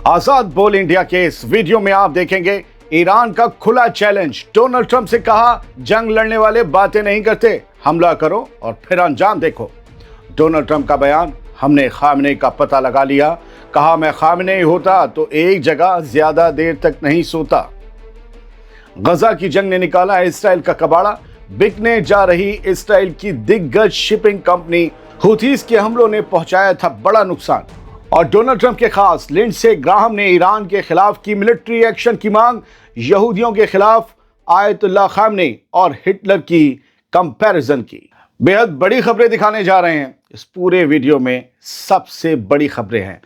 आजाद बोल इंडिया के इस वीडियो में आप देखेंगे ईरान का खुला चैलेंज। डोनाल्ड ट्रंप से कहा, जंग लड़ने वाले बातें नहीं करते, हमला करो और फिर अंजाम देखो। डोनाल्ड ट्रंप का बयान, हमने खामनेई का पता लगा लिया, कहा मैं खामनेई होता तो एक जगह ज्यादा देर तक नहीं सोता। गजा की जंग ने निकाला इसराइल का कबाड़ा, बिकने जा रही इसराइल की दिग्गज शिपिंग कंपनी हुथीज के हमलों ने पहुंचाया था बड़ा नुकसान। और डोनाल्ड ट्रंप के खास लिंडसे ग्राहम ने ईरान के खिलाफ की मिलिट्री एक्शन की मांग, यहूदियों के खिलाफ आयतुल्लाह खामनेई और हिटलर की कंपैरिजन की। बेहद बड़ी खबरें दिखाने जा रहे हैं इस पूरे वीडियो में, सबसे बड़ी खबरें हैं।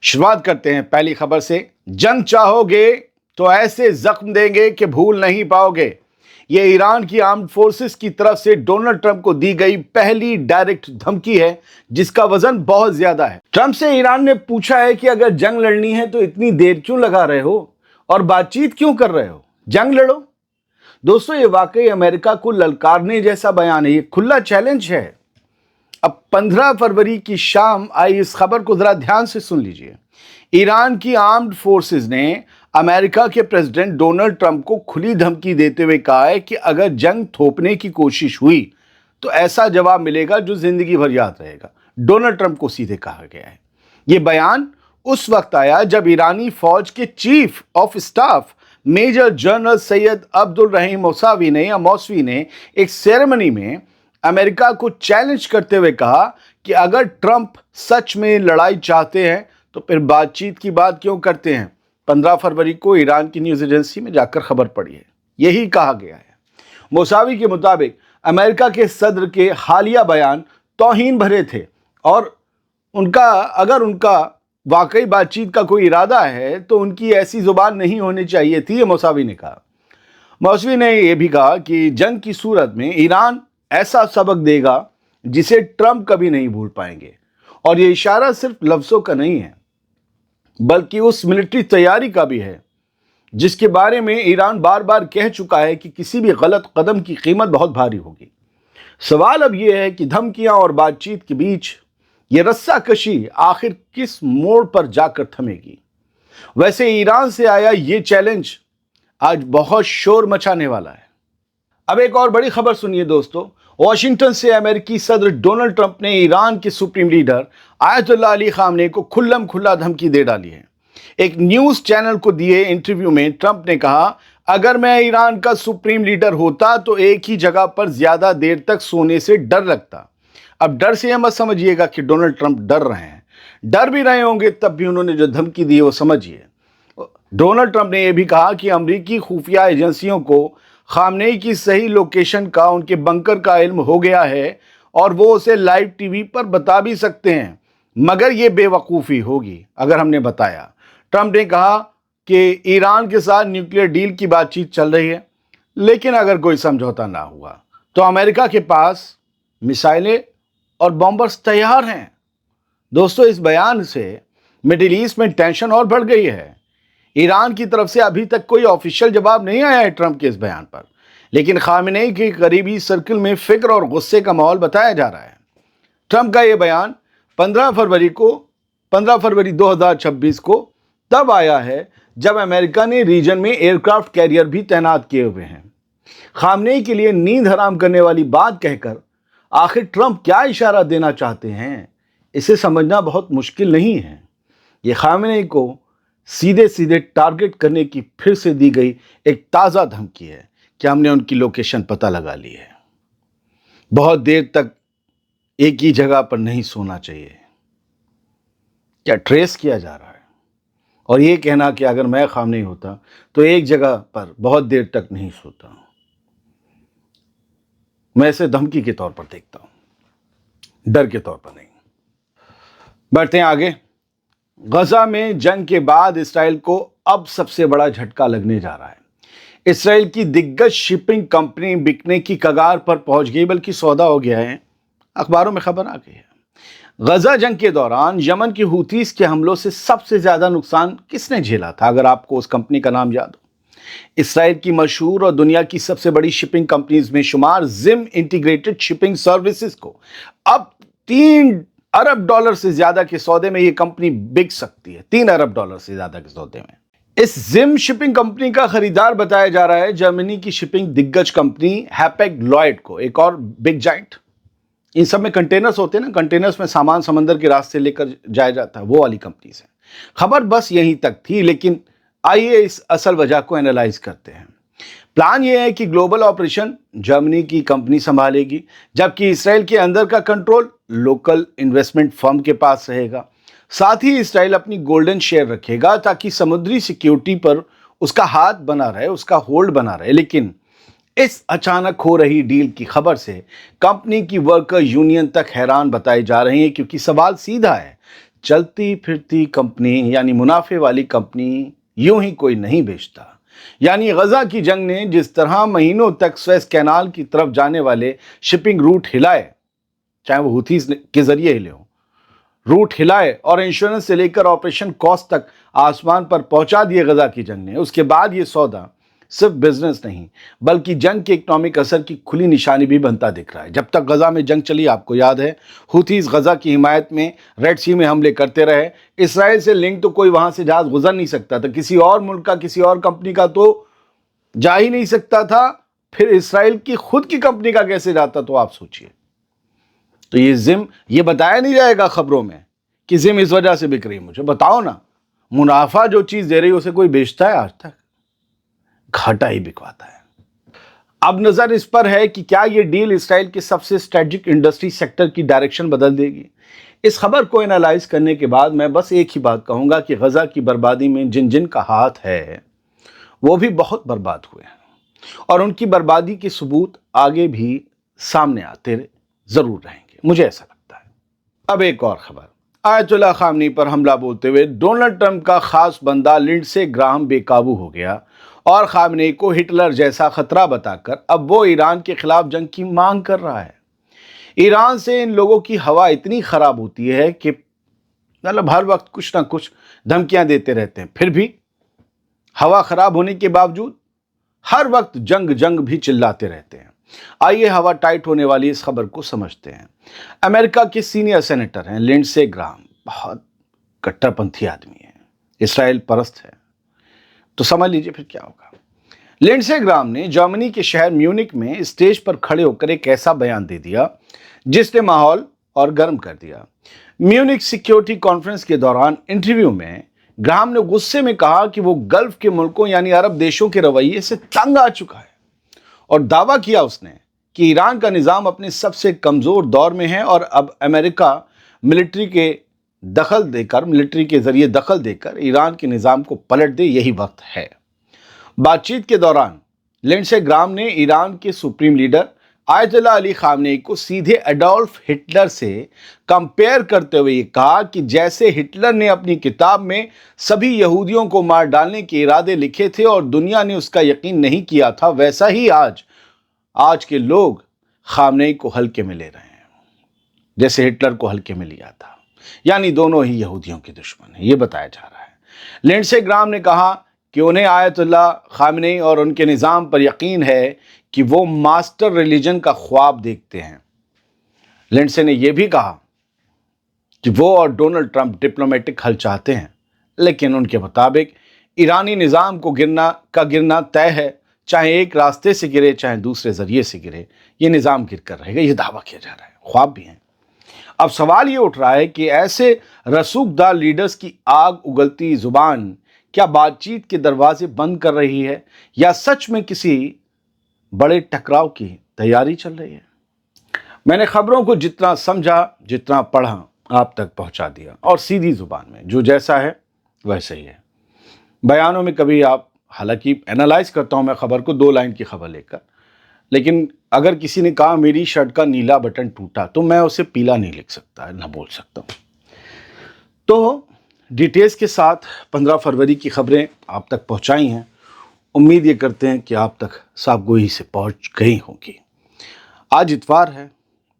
शुरुआत करते हैं पहली खबर से। जंग चाहोगे तो ऐसे जख्म देंगे कि भूल नहीं पाओगे। ये ईरान की आर्म्ड फोर्सेस की तरफ से डोनाल्ड ट्रंप को दी गई पहली डायरेक्ट धमकी है, जिसका वजन बहुत ज्यादा है। ट्रंप से ईरान ने पूछा है कि अगर जंग लड़नी है तो इतनी देर क्यों लगा रहे हो और बातचीत क्यों कर रहे हो, जंग लड़ो। दोस्तों, ये वाकई अमेरिका को ललकारने जैसा बयान है, ये खुला चैलेंज है। अब 15 फरवरी की शाम आई इस खबर को जरा ध्यान से सुन लीजिए। ईरान की आर्म्ड फोर्सेस ने अमेरिका के प्रेसिडेंट डोनाल्ड ट्रंप को खुली धमकी देते हुए कहा है कि अगर जंग थोपने की कोशिश हुई तो ऐसा जवाब मिलेगा जो जिंदगी भर याद रहेगा। डोनाल्ड ट्रंप को सीधे कहा गया है। यह बयान उस वक्त आया जब ईरानी फौज के chief of staff major general Syed Abdul Rahim Mousavi ने एक सेरेमनी में अमेरिका को चैलेंज करते हुए कहा कि अगर ट्रंप सच में लड़ाई चाहते हैं तो फिर बातचीत की बात क्यों करते हैं। 15 फरवरी को ईरान की न्यूज़ एजेंसी में जाकर खबर पड़ी है, यही कहा गया है। मौसावी के मुताबिक अमेरिका के सदर के हालिया बयान तौहीन भरे थे और अगर उनका वाकई बातचीत का कोई इरादा है तो उनकी ऐसी जुबान नहीं होनी चाहिए थी, ये मौसावी ने कहा। मौसवी ने यह भी कहा कि जंग की सूरत में ईरान ऐसा सबक देगा जिसे ट्रंप कभी नहीं भूल पाएंगे। और यह इशारा सिर्फ लफ्जों का नहीं है बल्कि उस मिलिट्री तैयारी का भी है जिसके बारे में ईरान बार बार कह चुका है कि किसी भी गलत कदम की कीमत बहुत भारी होगी। सवाल अब यह है कि धमकियां और बातचीत के बीच यह रस्साकशी आखिर किस मोड़ पर जाकर थमेगी। वैसे ईरान से आया यह चैलेंज आज बहुत शोर मचाने वाला है। अब एक और बड़ी खबर सुनिए दोस्तों। वॉशिंगटन से अमेरिकी सदर डोनाल्ड ट्रंप ने ईरान के supreme leader Ayatollah Ali Khamenei को खुल्लम खुल्ला धमकी दे डाली है। एक न्यूज़ चैनल को दिए इंटरव्यू में ट्रंप ने कहा, अगर मैं ईरान का सुप्रीम लीडर होता तो एक ही जगह पर ज्यादा देर तक सोने से डर लगता। अब डर से यह मत समझिएगा कि डोनाल्ड ट्रंप डर रहे हैं, डर भी रहे होंगे तब भी उन्होंने जो धमकी दी वो समझिए। डोनाल्ड ट्रंप ने यह भी कहा कि अमेरिकी खुफिया एजेंसियों को खामनेई की सही लोकेशन का, उनके बंकर का इल्म हो गया है और वो उसे लाइव टीवी पर बता भी सकते हैं, मगर ये बेवकूफ़ी होगी अगर हमने बताया। ट्रंप ने कहा कि ईरान के साथ न्यूक्लियर डील की बातचीत चल रही है, लेकिन अगर कोई समझौता ना हुआ तो अमेरिका के पास मिसाइलें और बॉम्बर्स तैयार हैं। दोस्तों, इस बयान से मिडिल ईस्ट में टेंशन और बढ़ गई है। ईरान की तरफ से अभी तक कोई ऑफिशियल जवाब नहीं आया है ट्रंप के इस बयान पर, लेकिन खामनेई के करीबी सर्कल में फिक्र और गुस्से का माहौल बताया जा रहा है। ट्रंप का यह बयान 15 फरवरी 2026 को तब आया है जब अमेरिका ने रीजन में एयरक्राफ्ट कैरियर भी तैनात किए हुए हैं। खामनेई के लिए नींद हराम करने वाली बात कहकर आखिर ट्रंप क्या इशारा देना चाहते हैं, इसे समझना बहुत मुश्किल नहीं है। यह खामनेई को सीधे सीधे टारगेट करने की फिर से दी गई एक ताज़ा धमकी है कि हमने उनकी लोकेशन पता लगा ली है। बहुत देर तक एक ही जगह पर नहीं सोना चाहिए, क्या ट्रेस किया जा रहा है। और ये कहना कि अगर मैं खामनेई होता तो एक जगह पर बहुत देर तक नहीं सोता, मैं इसे धमकी के तौर पर देखता हूं, डर के तौर पर नहीं। बढ़ते हैं आगे। गजा में जंग के बाद इसराइल को अब सबसे बड़ा झटका लगने जा रहा है। इसराइल की दिग्गज शिपिंग कंपनी बिकने की कगार पर पहुंच गई, बल्कि सौदा हो गया है, अखबारों में खबर आ गई है। गजा जंग के दौरान यमन की हुथीस के हमलों से सबसे ज्यादा नुकसान किसने झेला था, अगर आपको उस कंपनी का नाम याद हो? इसराइल की मशहूर और दुनिया की सबसे बड़ी शिपिंग कंपनीज में शुमार जिम इंटीग्रेटेड शिपिंग सर्विसेज को अब 3 अरब डॉलर से ज्यादा के सौदे में ये कंपनी बिक सकती है, 3 अरब डॉलर से ज्यादा के सौदे में। इस जिम शिपिंग कंपनी का खरीदार बताया जा रहा है जर्मनी की शिपिंग दिग्गज कंपनी हैपेग लॉयड को, एक और बिग जाइंट। इन सब में कंटेनर्स होते हैं ना, कंटेनर्स में सामान समंदर के रास्ते लेकर जाया जाता है, वो वाली कंपनी से। खबर बस यहीं तक थी, लेकिन आइए इस असल वजह को एनालाइज करते हैं। प्लान ये है कि ग्लोबल ऑपरेशन जर्मनी की कंपनी संभालेगी, जबकि इसराइल के अंदर का कंट्रोल लोकल इन्वेस्टमेंट फर्म के पास रहेगा। साथ ही इसराइल अपनी गोल्डन शेयर रखेगा ताकि समुद्री सिक्योरिटी पर उसका हाथ बना रहे, उसका होल्ड बना रहे। लेकिन इस अचानक हो रही डील की खबर से कंपनी की वर्कर यूनियन तक हैरान बताई जा रही है, क्योंकि सवाल सीधा है, चलती फिरती कंपनी यानी मुनाफे वाली कंपनी यूं ही कोई नहीं बेचता। यानी गजा की जंग ने जिस तरह महीनों तक स्वेज कैनाल की तरफ जाने वाले शिपिंग रूट हिलाए, चाहे वो हुथीज के जरिए हिले हो, रूट हिलाए और इंश्योरेंस से लेकर ऑपरेशन कॉस्ट तक आसमान पर पहुंचा दिए गजा की जंग ने, उसके बाद ये सौदा सिर्फ बिजनेस नहीं बल्कि जंग के इकोनॉमिक असर की खुली निशानी भी बनता दिख रहा है। जब तक गजा में जंग चली, आपको याद है, हुथीज गजा की हिमायत में रेड सी में हमले करते रहे। इसराइल से लिंक तो कोई वहां से जहाज गुजर नहीं सकता था, किसी और मुल्क का, किसी और कंपनी का तो जा ही नहीं सकता था, फिर इसराइल की खुद की कंपनी का कैसे जाता, तो आप सोचिए। तो ये जिम, ये बताया नहीं जाएगा खबरों में कि जिम इस वजह से बिक रही है। मुझे बताओ ना, मुनाफा जो चीज दे रही है उसे कोई बेचता है? आज तक घाटा ही बिकवाता है। अब नजर इस पर है कि क्या ये डील इसराइल के सबसे स्ट्रेटेजिक इंडस्ट्री सेक्टर की डायरेक्शन बदल देगी। इस खबर को एनालाइज करने के बाद मैं बस एक ही बात कहूंगा कि गजा की बर्बादी में जिन जिन का हाथ है वो भी बहुत बर्बाद हुए हैं, और उनकी बर्बादी के सबूत आगे भी सामने आते जरूर रहेंगे, मुझे ऐसा लगता है। अब एक और खबर, आयतुल्लाह खामनी पर हमला बोलते हुए डोनाल्ड ट्रंप का खास बंदा लिंडसे ग्राहम बेकाबू हो गया और खामनेई को हिटलर जैसा खतरा बताकर अब वो ईरान के खिलाफ जंग की मांग कर रहा है। ईरान से इन लोगों की हवा इतनी खराब होती है कि मतलब हर वक्त कुछ ना कुछ धमकियां देते रहते हैं, फिर भी हवा खराब होने के बावजूद हर वक्त जंग जंग भी चिल्लाते रहते हैं। आइए हवा टाइट होने वाली इस खबर को समझते हैं। अमेरिका के सीनियर सेनेटर हैं लिंडसे ग्राहम, बहुत कट्टरपंथी आदमी है, इसराइल परस्त है, तो समझ लीजिए फिर क्या होगा। लिंडसे ग्राहम ने जर्मनी के शहर म्यूनिक में स्टेज पर खड़े होकर एक ऐसा बयान दे दिया जिसने माहौल और गर्म कर दिया। म्यूनिक सिक्योरिटी कॉन्फ्रेंस के दौरान इंटरव्यू में ग्राहम ने गुस्से में कहा कि वो गल्फ के मुल्कों यानी अरब देशों के रवैये से तंग आ चुका है, और दावा किया उसने कि ईरान का निज़ाम अपने सबसे कमज़ोर दौर में है और अब अमेरिका मिलिट्री के जरिए दखल देकर ईरान के निज़ाम को पलट दे, यही वक्त है। बातचीत के दौरान लिंडसे ग्राहम ने ईरान के supreme leader Ayatollah Ali Khamenei को सीधे एडोल्फ हिटलर से कंपेयर करते हुए कहा कि जैसे हिटलर ने अपनी किताब में सभी यहूदियों को मार डालने के इरादे लिखे थे और दुनिया ने उसका यकीन नहीं किया था, वैसा ही आज के लोग खामनेई को हल्के में ले रहे हैं, जैसे हिटलर को हल्के में लिया था। यानी दोनों ही यहूदियों के दुश्मन हैं, ये बताया जा रहा है। लिंडसे ग्राहम ने कहा कि उन्हें आयतुल्लाह खामनेई और उनके निज़ाम पर यकीन है कि वो मास्टर रिलीजन का ख्वाब देखते हैं। लिंडसे ने यह भी कहा कि वो और डोनाल्ड ट्रंप डिप्लोमेटिक हल चाहते हैं, लेकिन उनके मुताबिक ईरानी निज़ाम को गिरना तय है, चाहे एक रास्ते से गिरे चाहे दूसरे जरिए से गिरे, ये निज़ाम गिर कर रहेगा, ये दावा किया जा रहा है, ख्वाब भी है। अब सवाल ये उठ रहा है कि ऐसे रसूखदार लीडर्स की आग उगलती जुबान क्या बातचीत के दरवाजे बंद कर रही है, या सच में किसी बड़े टकराव की तैयारी चल रही है। मैंने खबरों को जितना समझा, जितना पढ़ा, आप तक पहुंचा दिया, और सीधी जुबान में जो जैसा है वैसा ही है। बयानों में कभी आप, हालांकि एनालाइज करता हूं मैं खबर को 2 लाइन की खबर लेकर, लेकिन अगर किसी ने कहा मेरी शर्ट का नीला बटन टूटा, तो मैं उसे पीला नहीं लिख सकता, ना बोल सकता हूं। तो डिटेल्स के साथ 15 फरवरी की खबरें आप तक पहुंचाई हैं। उम्मीद ये करते हैं कि आप तक साफगोई से पहुंच गई होगी। आज इतवार है,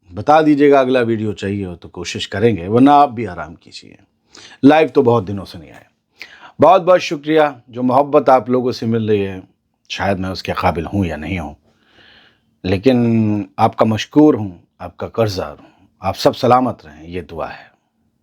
बता दीजिएगा अगला वीडियो चाहिए हो तो कोशिश करेंगे, वरना आप भी आराम कीजिए। लाइव तो बहुत दिनों से नहीं आए। बहुत बहुत शुक्रिया, जो मोहब्बत आप लोगों से मिल रही है, शायद मैं उसके काबिल हूँ या नहीं हूँ, लेकिन आपका मशकूर हूँ, आपका कर्ज़दार हूँ, آپ سب سلامت رہیں، یہ دعا ہے۔